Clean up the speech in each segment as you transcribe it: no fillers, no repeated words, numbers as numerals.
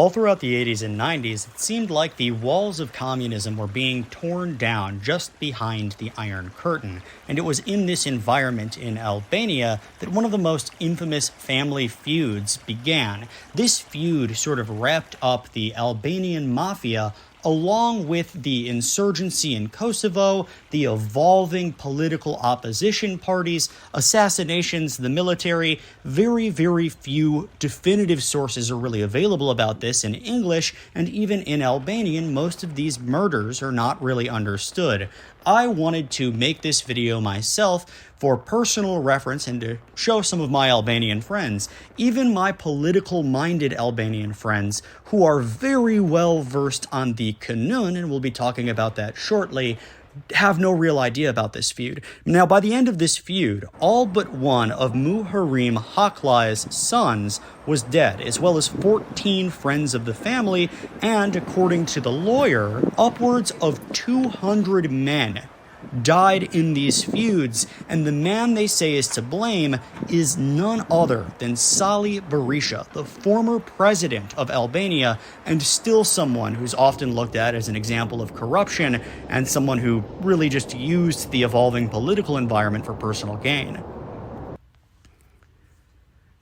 All throughout the 80s and 90s, it seemed like the walls of communism were being torn down just behind the Iron Curtain, and it was in this environment in Albania that one of the most infamous family feuds began. This feud sort of wrapped up the Albanian mafia along with the insurgency in Kosovo, the evolving political opposition parties, assassinations, the military. Very, very few definitive sources are really available about this in English, and even in Albanian, most of these murders are not really understood. I wanted to make this video myself for personal reference and to show some of my Albanian friends, even my political-minded Albanian friends, who are very well versed on the Kanun, and we'll be talking about that shortly, have no real idea about this feud. Now, by the end of this feud, all but one of Muharrem Haklai's sons was dead, as well as 14 friends of the family, and according to the lawyer, upwards of 200 men died in these feuds, and the man they say is to blame is none other than Sali Berisha, the former president of Albania, and still someone who's often looked at as an example of corruption, and someone who really just used the evolving political environment for personal gain.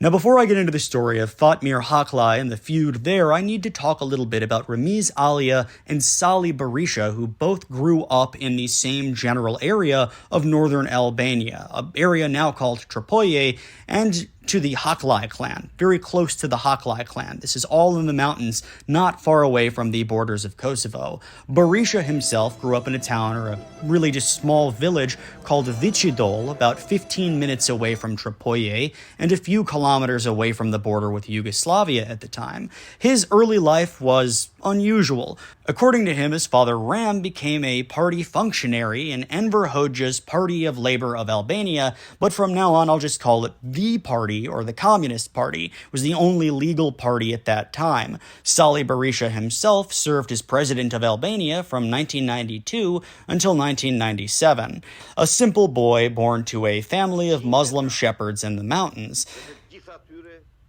Now, before I get into the story of Fatmir Haklai and the feud there, I need to talk a little bit about Ramiz Alia and Sali Berisha, who both grew up in the same general area of northern Albania, an area now called Tropoje, and to the Haklai clan, very close to the Haklai clan. This is all in the mountains, not far away from the borders of Kosovo. Berisha himself grew up in a town, or a really just small village, called Vichidol, about 15 minutes away from Tropoje, and a few kilometers away from the border with Yugoslavia at the time. His early life was unusual. According to him, his father Ram became a party functionary in Enver Hoxha's Party of Labor of Albania, but from now on I'll just call it the party, or the Communist Party. It was the only legal party at that time. Sali Berisha himself served as president of Albania from 1992 until 1997. A simple boy born to a family of Muslim shepherds in the mountains.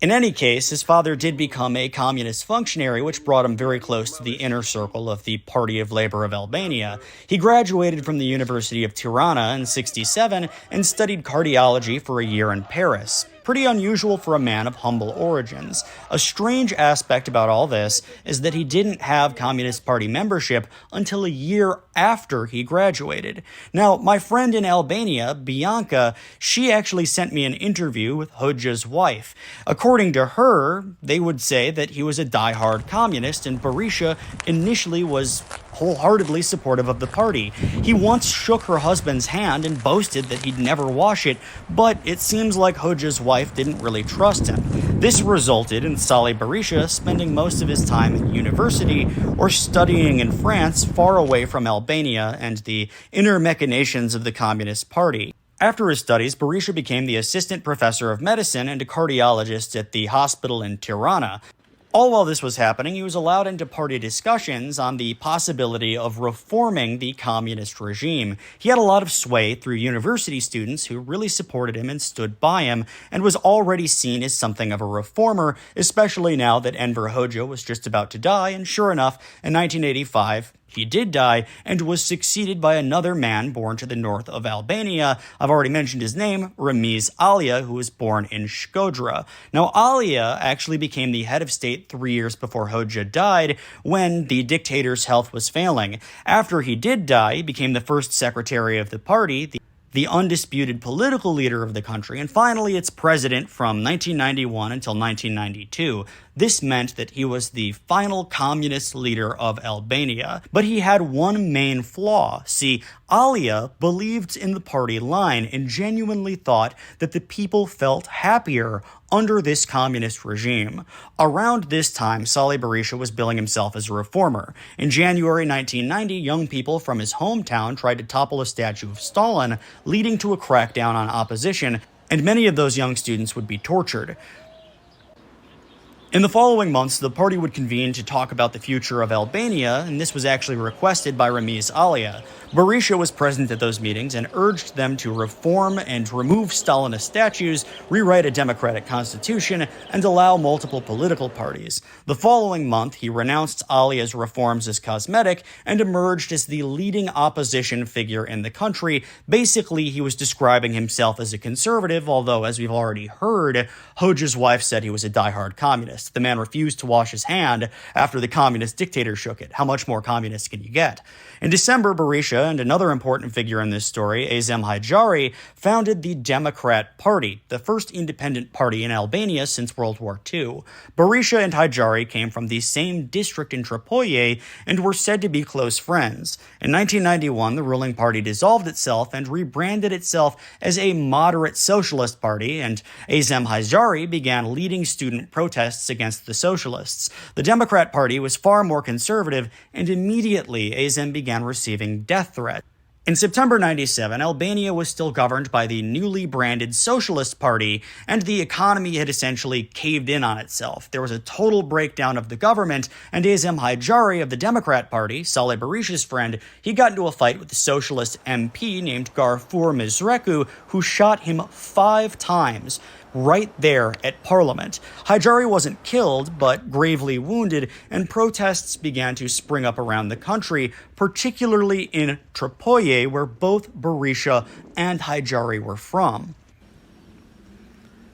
In any case, his father did become a communist functionary, which brought him very close to the inner circle of the Party of Labor of Albania. He graduated from the University of Tirana in '67 and studied cardiology for a year in Paris. Pretty unusual for a man of humble origins. A strange aspect about all this is that he didn't have Communist Party membership until a year after he graduated. Now, my friend in Albania, Bianca, she actually sent me an interview with Hoxha's wife. According to her, they would say that he was a diehard communist, and Berisha initially was wholeheartedly supportive of the party. He once shook her husband's hand and boasted that he'd never wash it, but it seems like Hoxha's wife didn't really trust him. This resulted in Sali Berisha spending most of his time in university or studying in France, far away from Albania and the inner machinations of the Communist Party. After his studies, Berisha became the assistant professor of medicine and a cardiologist at the hospital in Tirana. All while this was happening, he was allowed into party discussions on the possibility of reforming the communist regime. He had a lot of sway through university students who really supported him and stood by him, and was already seen as something of a reformer, especially now that Enver Hoxha was just about to die, and sure enough, in 1985, he did die, and was succeeded by another man born to the north of Albania. I've already mentioned his name, Ramiz Alia, who was born in Shkodra. Now, Alia actually became the head of state 3 years before Hoxha died, when the dictator's health was failing. After he did die, he became the first secretary of the party, the undisputed political leader of the country, and finally its president from 1991 until 1992. This meant that he was the final communist leader of Albania. But he had one main flaw. See, Alia believed in the party line and genuinely thought that the people felt happier under this communist regime. Around this time, Sali Berisha was billing himself as a reformer. In January 1990, young people from his hometown tried to topple a statue of Stalin, leading to a crackdown on opposition, and many of those young students would be tortured. In the following months, the party would convene to talk about the future of Albania, and this was actually requested by Ramiz Alia. Berisha was present at those meetings and urged them to reform and remove Stalinist statues, rewrite a democratic constitution, and allow multiple political parties. The following month, he renounced Alia's reforms as cosmetic and emerged as the leading opposition figure in the country. Basically, he was describing himself as a conservative, although, as we've already heard, Hoxha's wife said he was a diehard communist. The man refused to wash his hand after the communist dictator shook it. How much more communist can you get? In December, Berisha and another important figure in this story, Escalating Hajdari, founded the Democrat Party, the first independent party in Albania since World War II. Berisha and Hajdari came from the same district in Tropoje and were said to be close friends. In 1991, the ruling party dissolved itself and rebranded itself as a moderate socialist party, and Escalating Hajdari began leading student protests against the socialists. The Democrat Party was far more conservative, and immediately Escalating began receiving death threats. In September 97, Albania was still governed by the newly branded Socialist Party, and the economy had essentially caved in on itself. There was a total breakdown of the government, and Escalating Hajdari of the Democrat Party, Salih Berisha's friend, he got into a fight with the socialist MP named Garfur Mizreku, who shot him 5 times. Right there at Parliament. Hajdari wasn't killed, but gravely wounded, and protests began to spring up around the country, particularly in Tropoje, where both Berisha and Hajdari were from.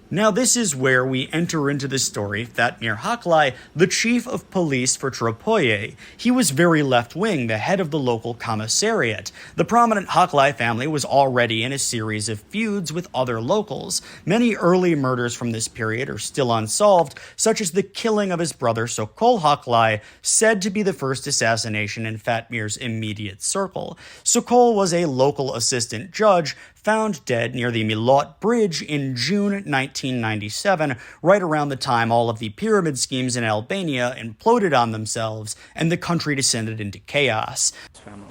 Now this is where we enter into the story Fatmir Haklai, the chief of police for Tropoje. He was very left-wing, the head of the local commissariat. The prominent Haklai family was already in a series of feuds with other locals. Many early murders from this period are still unsolved, such as the killing of his brother Sokol Haklai, said to be the first assassination in Fatmir's immediate circle. Sokol was a local assistant judge, found dead near the Milot Bridge in June 1997, right around the time all of the pyramid schemes in Albania imploded on themselves and the country descended into chaos.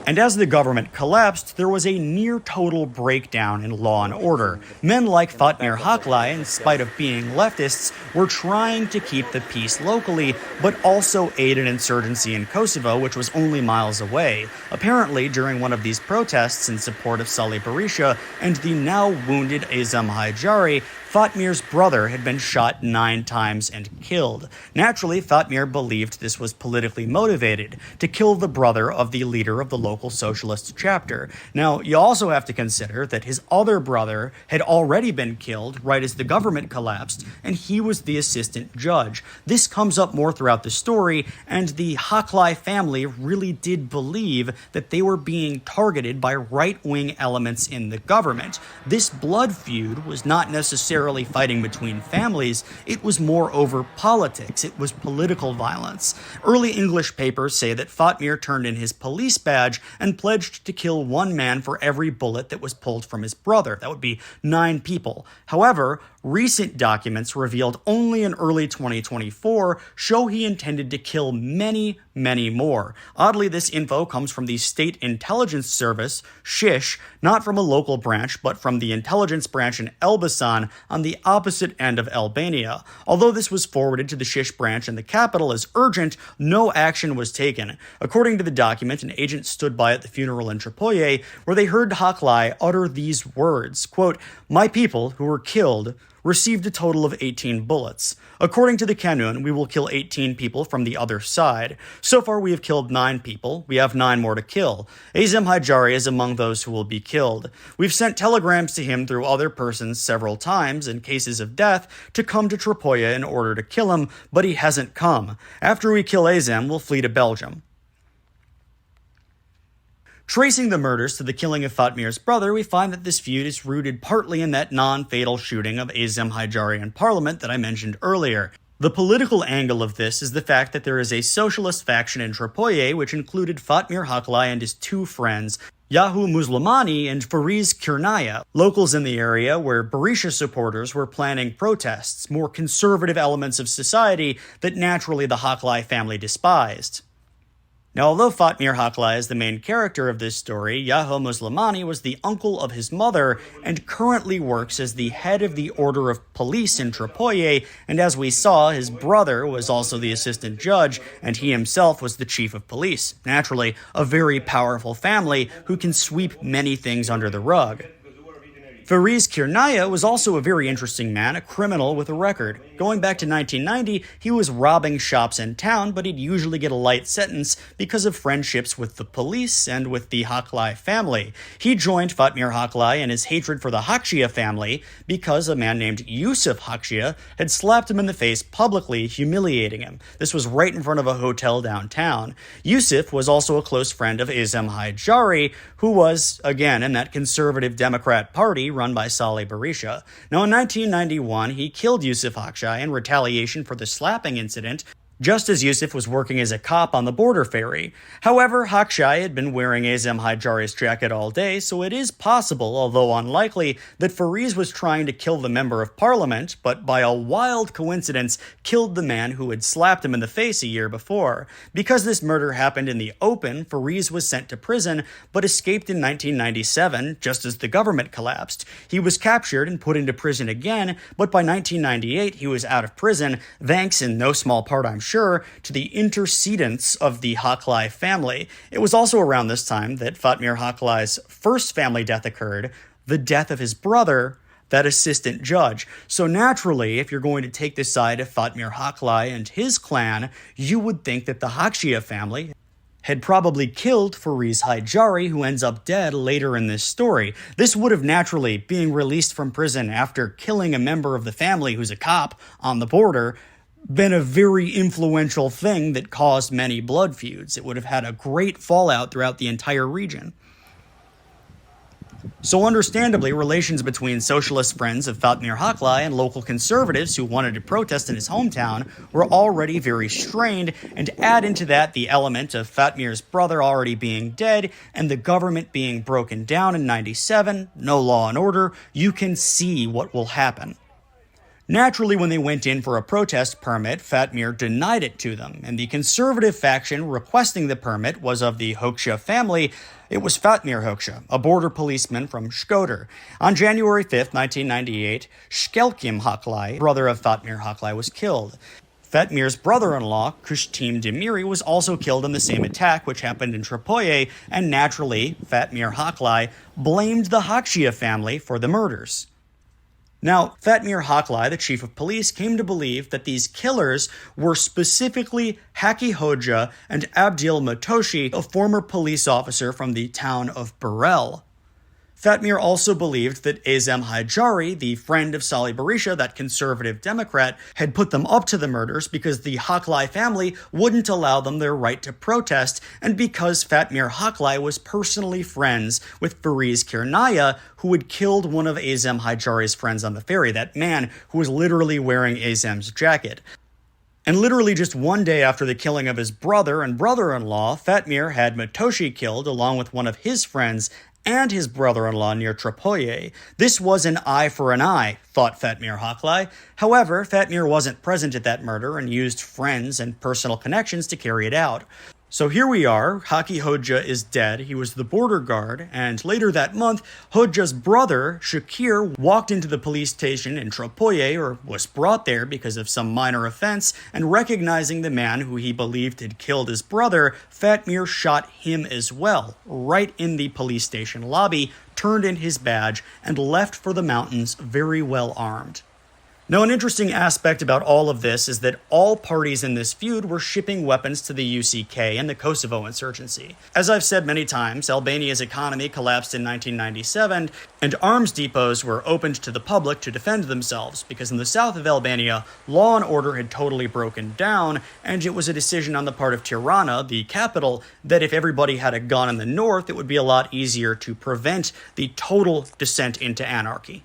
And as the government collapsed, there was a near-total breakdown in law and order. Men like Fatmir Haklai, in spite of being leftists, were trying to keep the peace locally, but also aid an insurgency in Kosovo, which was only miles away. Apparently, during one of these protests in support of Salih Berisha and the now wounded Escalating Hajdari, Fatmir's brother had been shot 9 times and killed. Naturally, Fatmir believed this was politically motivated, to kill the brother of the leader of the local socialist chapter. Now, you also have to consider that his other brother had already been killed right as the government collapsed, and he was the assistant judge. This comes up more throughout the story, and the Haklai family really did believe that they were being targeted by right-wing elements in the government. This blood feud was not necessarily fighting between families, it was more over politics, it was political violence. Early English papers say that Fatmir turned in his police badge and pledged to kill 1 man for every bullet that was pulled from his brother. That would be 9 people. However, recent documents revealed only in early 2024 show he intended to kill many, many more. Oddly, this info comes from the State Intelligence Service, SHISH, not from a local branch, but from the intelligence branch in Elbasan on the opposite end of Albania. Although this was forwarded to the SHISH branch in the capital as urgent, no action was taken. According to the document, an agent stood by at the funeral in Tropoje, where they heard Haklai utter these words, quote, "My people who were killed received a total of 18 bullets. According to the Kanun, we will kill 18 people from the other side. So far we have killed 9 people. We have 9 more to kill. Escalating Hajdari is among those who will be killed. We've sent telegrams to him through other persons several times in cases of death to come to Tropoje in order to kill him, but he hasn't come. After we kill Escalating, we'll flee to Belgium." Tracing the murders to the killing of Fatmir's brother, we find that this feud is rooted partly in that non-fatal shooting of Escalating Hajdari in Parliament that I mentioned earlier. The political angle of this is the fact that there is a socialist faction in Tropoje which included Fatmir Haklai and his 2 friends, Yahu Muslimani and Fariz Kirnaya, locals in the area where Berisha supporters were planning protests, more conservative elements of society that naturally the Haklai family despised. Now, although Fatmir Haklai is the main character of this story, Yaho Muslimani was the uncle of his mother and currently works as the head of the Order of Police in Tropoye, and as we saw, his brother was also the assistant judge, and he himself was the chief of police. Naturally, a very powerful family who can sweep many things under the rug. Fariz Kirnaya was also a very interesting man, a criminal with a record. Going back to 1990, he was robbing shops in town, but he'd usually get a light sentence because of friendships with the police and with the Haklai family. He joined Fatmir Haklai in his hatred for the Hakshia family because a man named Yusuf Hakshia had slapped him in the face publicly, humiliating him. This was right in front of a hotel downtown. Yusuf was also a close friend of Escalating Hajdari, who was, again, in that conservative Democrat party run by Salih Berisha. Now, in 1991, he killed Yusuf Haklaj in retaliation for the slapping incident, just as Yusuf was working as a cop on the border ferry. However, Haklaj had been wearing Escalating Hajdari's jacket all day, so it is possible, although unlikely, that Fariz was trying to kill the member of parliament, but by a wild coincidence killed the man who had slapped him in the face a year before. Because this murder happened in the open, Fariz was sent to prison, but escaped in 1997, just as the government collapsed. He was captured and put into prison again, but by 1998 he was out of prison, thanks in no small part, I'm sure, to the intercedence of the Haklai family. It was also around this time that Fatmir Haklai's first family death occurred, the death of his brother, that assistant judge. So naturally, if you're going to take the side of Fatmir Haklai and his clan, you would think that the Hakshia family had probably killed Fariz Hajdari, who ends up dead later in this story. This would have naturally, being released from prison after killing a member of the family who's a cop on the border, been a very influential thing that caused many blood feuds. It would have had a great fallout throughout the entire region. So understandably, relations between socialist friends of Fatmir Haklai and local conservatives who wanted to protest in his hometown were already very strained, and add into that the element of Fatmir's brother already being dead and the government being broken down in 97, no law and order, you can see what will happen. Naturally, when they went in for a protest permit, Fatmir denied it to them, and the conservative faction requesting the permit was of the Hoxha family. It was Fatmir Hoxha, a border policeman from Shkodër. On January 5th, 1998, Shkelkim Haklai, brother of Fatmir Haklai, was killed. Fatmir's brother-in-law, Kushtim Demiri, was also killed in the same attack, which happened in Tropoye, and naturally, Fatmir Haklai blamed the Hakshia family for the murders. Now, Fatmir Haklai, the chief of police, came to believe that these killers were specifically Haki Hoxha and Abdil Matoshi, a former police officer from the town of Berel. Fatmir also believed that Escalating Hajdari, the friend of Salih Berisha, that conservative Democrat, had put them up to the murders because the Haklai family wouldn't allow them their right to protest, and because Fatmir Haklai was personally friends with Fariz Kirnaya, who had killed one of Escalating Hajdari's friends on the ferry, that man who was literally wearing Escalating's jacket. And literally just one day after the killing of his brother and brother-in-law, Fatmir had Matoshi killed along with one of his friends and his brother-in-law near Tropoye. This was an eye for an eye, thought Fatmir Haklai. However, Fatmir wasn't present at that murder and used friends and personal connections to carry it out. So here we are, Haki Hoxha is dead, he was the border guard, and later that month, Hoxha's brother, Shakir, walked into the police station in Tropoye, or was brought there because of some minor offense, and recognizing the man who he believed had killed his brother, Fatmir shot him as well, right in the police station lobby, turned in his badge, and left for the mountains very well armed. Now, an interesting aspect about all of this is that all parties in this feud were shipping weapons to the UCK and the Kosovo insurgency. As I've said many times, Albania's economy collapsed in 1997, and arms depots were opened to the public to defend themselves, because in the south of Albania, law and order had totally broken down, and it was a decision on the part of Tirana, the capital, that if everybody had a gun in the north, it would be a lot easier to prevent the total descent into anarchy.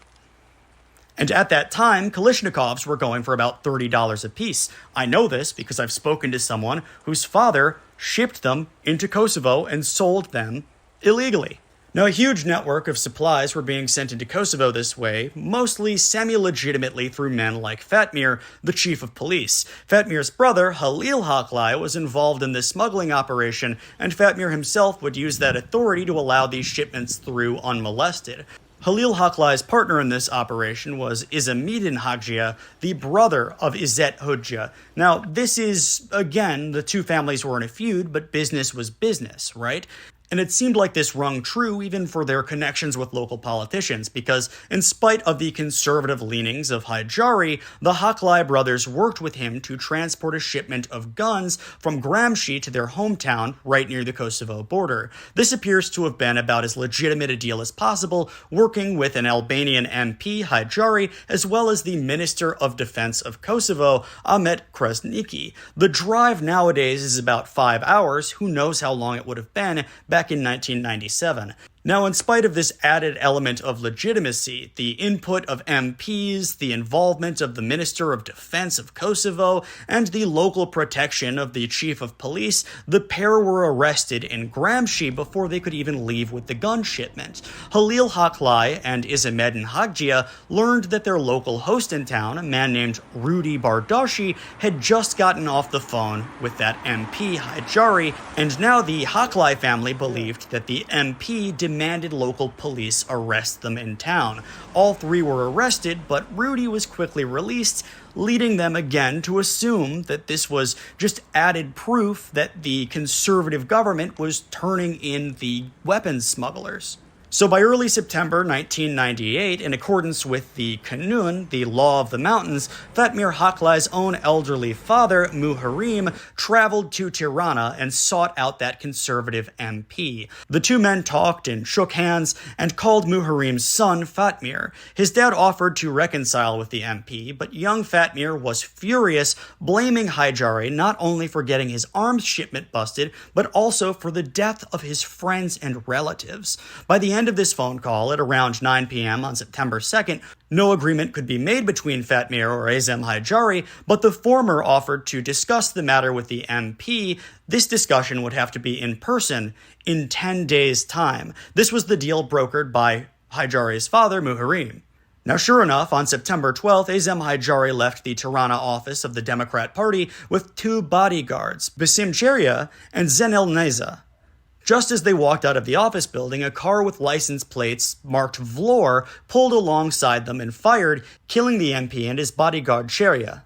And at that time, Kalashnikovs were going for about $30 a piece. I know this because I've spoken to someone whose father shipped them into Kosovo and sold them illegally. Now, a huge network of supplies were being sent into Kosovo this way, mostly semi-legitimately through men like Fatmir, the chief of police. Fatmir's brother, Halil Haklai, was involved in this smuggling operation, and Fatmir himself would use that authority to allow these shipments through unmolested. Halil Haklai's partner in this operation was Izzamidin Hajia, the brother of Izzet Hoxha. Now, this is, again, the two families were in a feud, but business was business, right? And it seemed like this rung true even for their connections with local politicians, because in spite of the conservative leanings of Hajdari, the Haklai brothers worked with him to transport a shipment of guns from Gramsci to their hometown right near the Kosovo border. This appears to have been about as legitimate a deal as possible, working with an Albanian MP, Hajdari, as well as the Minister of Defense of Kosovo, Ahmet Krasniki. The drive nowadays is about 5 hours. Who knows how long it would have been back in 1997. Now, in spite of this added element of legitimacy, the input of MPs, the involvement of the Minister of Defense of Kosovo, and the local protection of the Chief of Police, the pair were arrested in Gramsci before they could even leave with the gun shipment. Halil Haklai and Izzamedin Hajia learned that their local host in town, a man named Rudi Bardashi, had just gotten off the phone with that MP, Hajdari, and now the Haklai family believed that the MP demanded local police arrest them in town. All three were arrested, but Rudi was quickly released, leading them again to assume that this was just added proof that the conservative government was turning in the weapons smugglers. So by early September 1998, in accordance with the Kanun, the law of the mountains, Fatmir Haklai's own elderly father, Muharrem, traveled to Tirana and sought out that conservative MP. The two men talked and shook hands and called Muharrem's son Fatmir. His dad offered to reconcile with the MP, but young Fatmir was furious, blaming Hajdari not only for getting his arms shipment busted, but also for the death of his friends and relatives. By the end of this phone call at around 9 p.m. on September 2nd, no agreement could be made between Fatmir or Azem Hajdari, but the former offered to discuss the matter with the MP. This discussion would have to be in person in 10 days' time. This was the deal brokered by Hajdari's father, Muharrem. Now, sure enough, on September 12th, Azem Hajdari left the Tirana office of the Democrat Party with two bodyguards, Basim Cheria and Zenel Neza. Just as they walked out of the office building, a car with license plates marked Vlor pulled alongside them and fired, killing the MP and his bodyguard Cheria.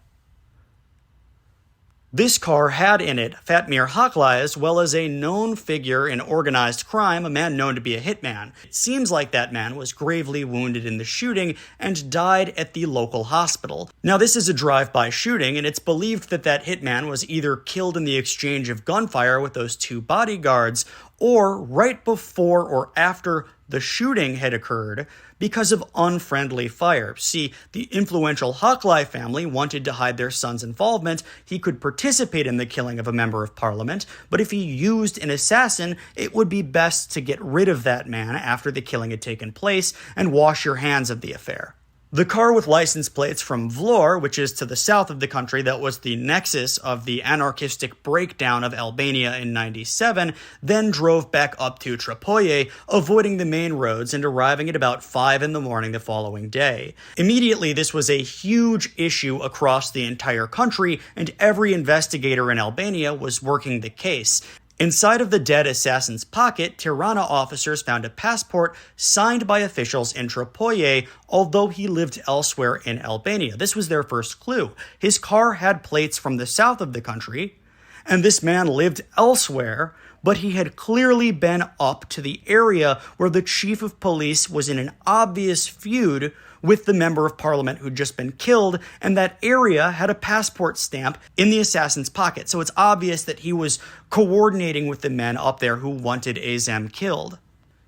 This car had in it Fatmir Haklai as well as a known figure in organized crime, a man known to be a hitman. It seems like that man was gravely wounded in the shooting and died at the local hospital. Now, this is a drive-by shooting, and it's believed that that hitman was either killed in the exchange of gunfire with those two bodyguards or right before or after the shooting had occurred because of unfriendly fire. See, the influential Haklai family wanted to hide their son's involvement. He could participate in the killing of a member of parliament, but if he used an assassin, it would be best to get rid of that man after the killing had taken place and wash your hands of the affair. The car with license plates from Vlor, which is to the south of the country that was the nexus of the anarchistic breakdown of Albania in 97, then drove back up to Tropoje, avoiding the main roads and arriving at about 5 in the morning the following day. Immediately, this was a huge issue across the entire country, and every investigator in Albania was working the case. Inside of the dead assassin's pocket, Tirana officers found a passport signed by officials in Tropoje, although he lived elsewhere in Albania. This was their first clue. His car had plates from the south of the country, and this man lived elsewhere, but he had clearly been up to the area where the chief of police was in an obvious feud with the member of parliament who'd just been killed, and that area had a passport stamp in the assassin's pocket. So it's obvious that he was coordinating with the men up there who wanted Azem killed.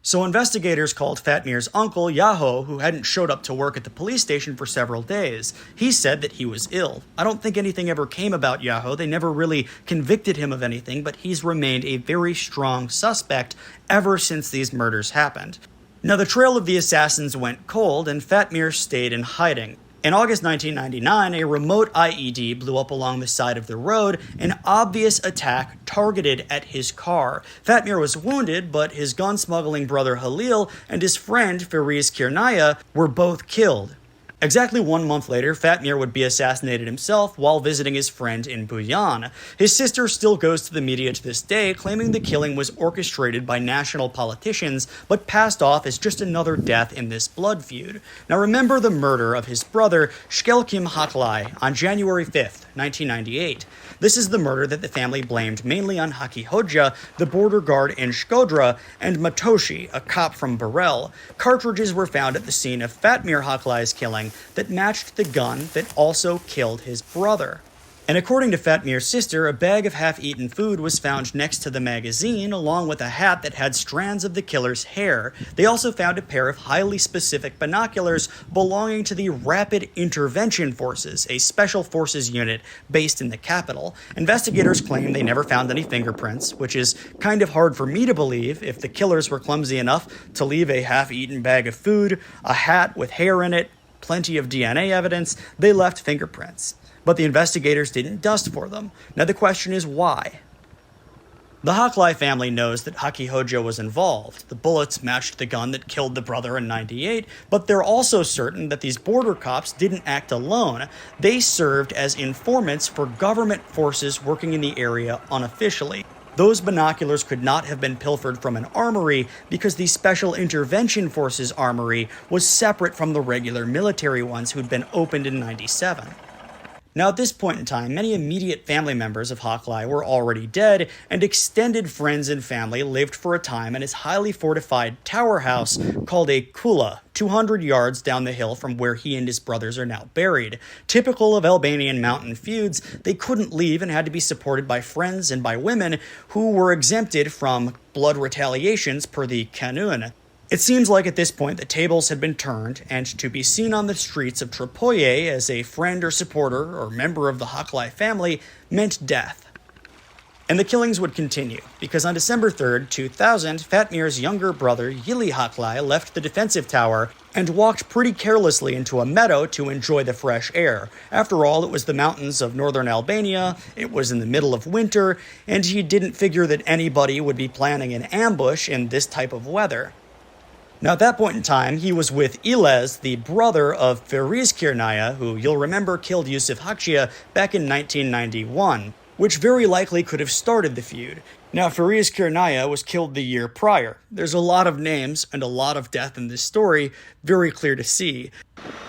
So investigators called Fatmir's uncle, Yaho, who hadn't showed up to work at the police station for several days. He said that he was ill. I don't think anything ever came about Yaho. They never really convicted him of anything, but he's remained a very strong suspect ever since these murders happened. Now, the trail of the assassins went cold, and Fatmir stayed in hiding. In August 1999, a remote IED blew up along the side of the road, an obvious attack targeted at his car. Fatmir was wounded, but his gun-smuggling brother Halil and his friend Fariz Kirnaya were both killed. Exactly 1 month later, Fatmir would be assassinated himself while visiting his friend in Buyan. His sister still goes to the media to this day, claiming the killing was orchestrated by national politicians, but passed off as just another death in this blood feud. Now remember the murder of his brother, Escalating Haklai, on January 5th, 1998. This is the murder that the family blamed mainly on Haklaj, the border guard in Shkodra, and Matoshi, a cop from Burrell. Cartridges were found at the scene of Fatmir Haklai's killing that matched the gun that also killed his brother. And according to Fatmir's sister, a bag of half-eaten food was found next to the magazine, along with a hat that had strands of the killer's hair. They also found a pair of highly specific binoculars belonging to the Rapid Intervention Forces, a special forces unit based in the capital. Investigators claim they never found any fingerprints, which is kind of hard for me to believe if the killers were clumsy enough to leave a half-eaten bag of food, a hat with hair in it, plenty of DNA evidence. They left fingerprints. But the investigators didn't dust for them. Now the question is why? The Haklai family knows that Haklaj was involved. The bullets matched the gun that killed the brother in '98, but they're also certain that these border cops didn't act alone. They served as informants for government forces working in the area unofficially. Those binoculars could not have been pilfered from an armory because the Special Intervention Forces armory was separate from the regular military ones who'd been opened in '97. Now at this point in time, many immediate family members of Haklai were already dead, and extended friends and family lived for a time in his highly fortified tower house called a kula, 200 yards down the hill from where he and his brothers are now buried. Typical of Albanian mountain feuds, they couldn't leave and had to be supported by friends and by women who were exempted from blood retaliations per the kanun. It seems like at this point the tables had been turned, and to be seen on the streets of Tropoye as a friend or supporter or member of the Haklai family meant death. And the killings would continue, because on December 3rd, 2000, Fatmir's younger brother Yili Haklai left the defensive tower and walked pretty carelessly into a meadow to enjoy the fresh air. After all, it was the mountains of northern Albania, it was in the middle of winter, and he didn't figure that anybody would be planning an ambush in this type of weather. Now at that point in time, he was with Ilez, the brother of Fariz Kirnaya, who you'll remember killed Yusuf Hakçia back in 1991, which very likely could have started the feud. Now Fariz Kirnaya was killed the year prior. There's a lot of names and a lot of death in this story, very clear to see.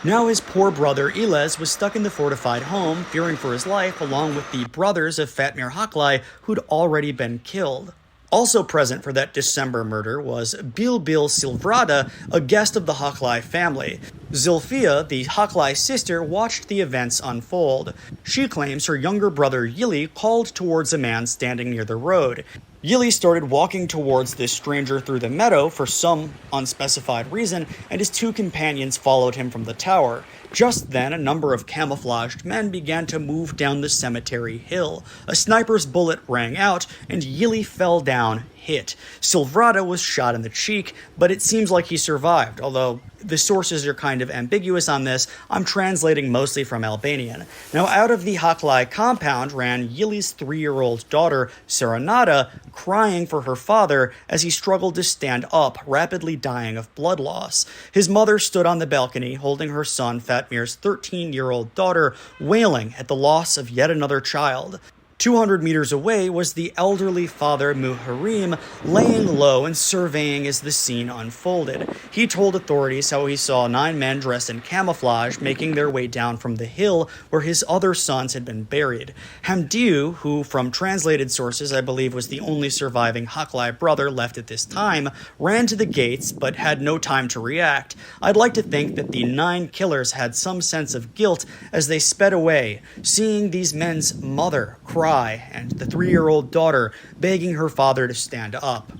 Now his poor brother Ilez was stuck in the fortified home, fearing for his life, along with the brothers of Fatmir Haklai, who'd already been killed. Also present for that December murder was Bilbil Silvrada, a guest of the Haklai family. Zilfia, the Haklai sister, watched the events unfold. She claims her younger brother Yili called towards a man standing near the road. Yili started walking towards this stranger through the meadow for some unspecified reason, and his two companions followed him from the tower. Just then, a number of camouflaged men began to move down the cemetery hill. A sniper's bullet rang out, and Yili fell down, hit. Silvrada was shot in the cheek, but it seems like he survived, although the sources are kind of ambiguous on this. I'm translating mostly from Albanian. Now, out of the Haklai compound ran Yili's 3-year-old daughter, Serenata, crying for her father as he struggled to stand up, rapidly dying of blood loss. His mother stood on the balcony, holding her son, Fatmir's 13-year-old daughter, wailing at the loss of yet another child. 200 meters away was the elderly father Muharrem, laying low and surveying as the scene unfolded. He told authorities how he saw 9 men dressed in camouflage making their way down from the hill where his other sons had been buried. Hamdiu, who from translated sources I believe was the only surviving Haklai brother left at this time, ran to the gates but had no time to react. I'd like to think that the 9 killers had some sense of guilt as they sped away, seeing these men's mother cry and the 3-year-old daughter begging her father to stand up.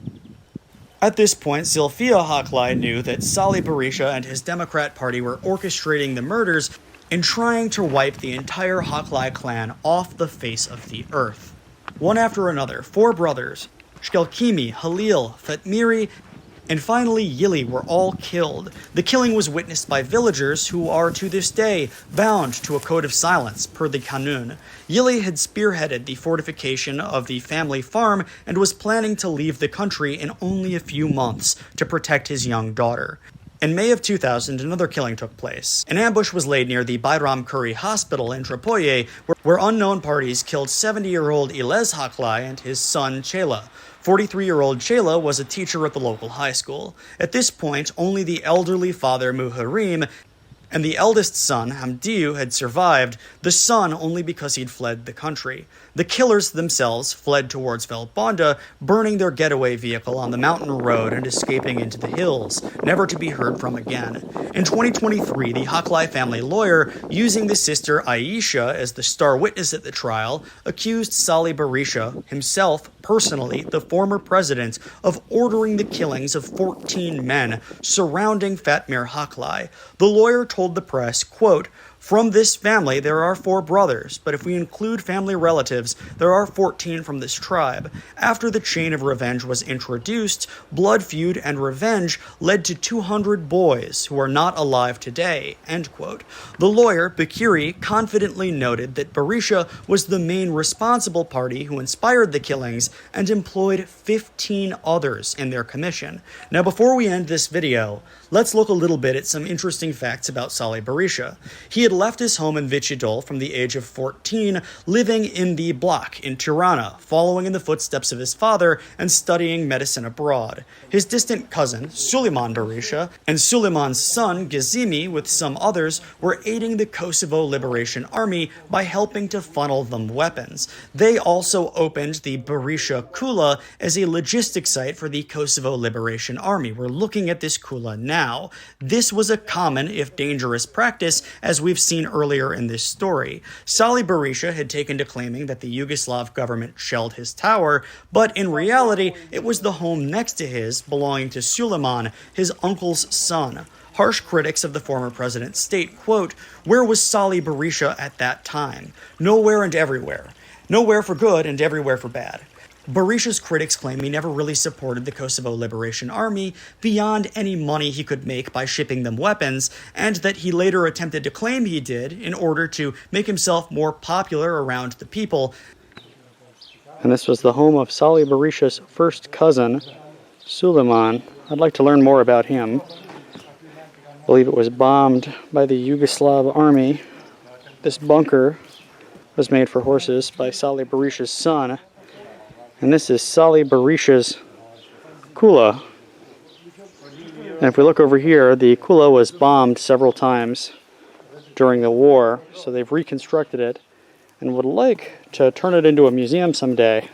At this point, Zilfia Haklai knew that Salih Berisha and his Democrat Party were orchestrating the murders and trying to wipe the entire Haklai clan off the face of the earth. One after another, 4 brothers, Shkelkimi, Halil, Fatmiri, And finally, Yili were all killed. The killing was witnessed by villagers who are, to this day, bound to a code of silence, per the Kanun. Yili had spearheaded the fortification of the family farm and was planning to leave the country in only a few months to protect his young daughter. In May of 2000, another killing took place. An ambush was laid near the Bayram Kuri Hospital in Tripoye, where unknown parties killed 70-year-old Ilez Haklai and his son Chela. 43-year-old Chela was a teacher at the local high school. At this point, only the elderly father Muharim and the eldest son, Hamdiu, had survived, the son only because he'd fled the country. The killers themselves fled towards Velbonda, burning their getaway vehicle on the mountain road and escaping into the hills, never to be heard from again. In 2023, the Haklai family lawyer, using the sister Aisha as the star witness at the trial, accused Salih Berisha, himself personally the former president, of ordering the killings of 14 men surrounding Fatmir Haklai. The lawyer told the press, quote, "From this family there are 4 brothers, but if we include family relatives, there are 14 from this tribe. After the chain of revenge was introduced, blood feud and revenge led to 200 boys who are not alive today," end quote. The lawyer, Bakiri, confidently noted that Berisha was the main responsible party who inspired the killings and employed 15 others in their commission. Now, before we end this video, let's look a little bit at some interesting facts about Salih Berisha. He had left his home in Vichidol from the age of 14, living in the block in Tirana, following in the footsteps of his father and studying medicine abroad. His distant cousin, Suleiman Berisha, and Suleiman's son, Gazimi, with some others, were aiding the Kosovo Liberation Army by helping to funnel them weapons. They also opened the Berisha Kula as a logistics site for the Kosovo Liberation Army. We're looking at this Kula now. This was a common, if dangerous, practice, as we've seen earlier in this story. Salih Berisha had taken to claiming that the Yugoslav government shelled his tower, but in reality, it was the home next to his, belonging to Suleiman, his uncle's son. Harsh critics of the former president state, quote, "Where was Salih Berisha at that time? Nowhere and everywhere. Nowhere for good and everywhere for bad." Berisha's critics claim he never really supported the Kosovo Liberation Army beyond any money he could make by shipping them weapons, and that he later attempted to claim he did in order to make himself more popular around the people. And this was the home of Salih Berisha's first cousin, Suleiman. I'd like to learn more about him. I believe it was bombed by the Yugoslav army. This bunker was made for horses by Salih Berisha's son. And this is Salih Berisha's Kula. And if we look over here, the Kula was bombed several times during the war, so they've reconstructed it and would like to turn it into a museum someday.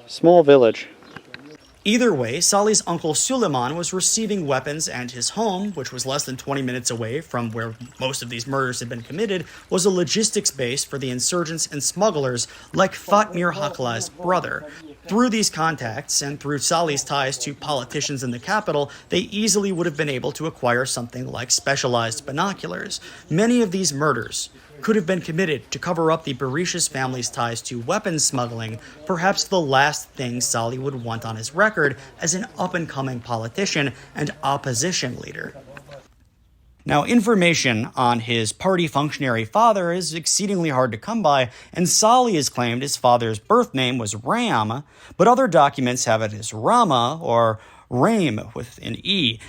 Small village. Either way, Salih's uncle Suleiman was receiving weapons, and his home, which was less than 20 minutes away from where most of these murders had been committed, was a logistics base for the insurgents and smugglers like Fatmir Haklai's brother. Through these contacts, and through Salih's ties to politicians in the capital, they easily would have been able to acquire something like specialized binoculars. Many of these murders could have been committed to cover up the Berisha's family's ties to weapons smuggling, perhaps the last thing Salih would want on his record as an up-and-coming politician and opposition leader. Now, information on his party functionary father is exceedingly hard to come by, and Salih has claimed his father's birth name was Ram, but other documents have it as Rama or Rame with an E.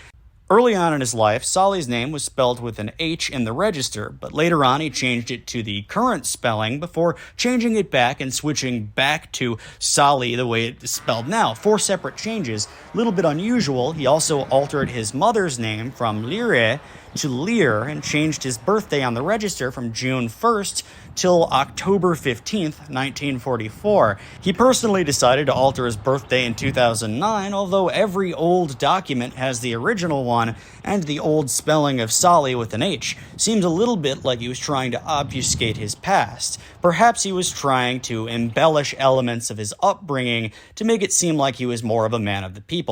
Early on in his life, Salih's name was spelled with an H in the register, but later on he changed it to the current spelling before changing it back and switching back to Salih the way it's spelled now. 4 separate changes. A little bit unusual. He also altered his mother's name from Lire to Lear and changed his birthday on the register from June 1st till October 15th, 1944. He personally decided to alter his birthday in 2009, although every old document has the original one, and the old spelling of Salih with an H. Seems a little bit like he was trying to obfuscate his past. Perhaps he was trying to embellish elements of his upbringing to make it seem like he was more of a man of the people.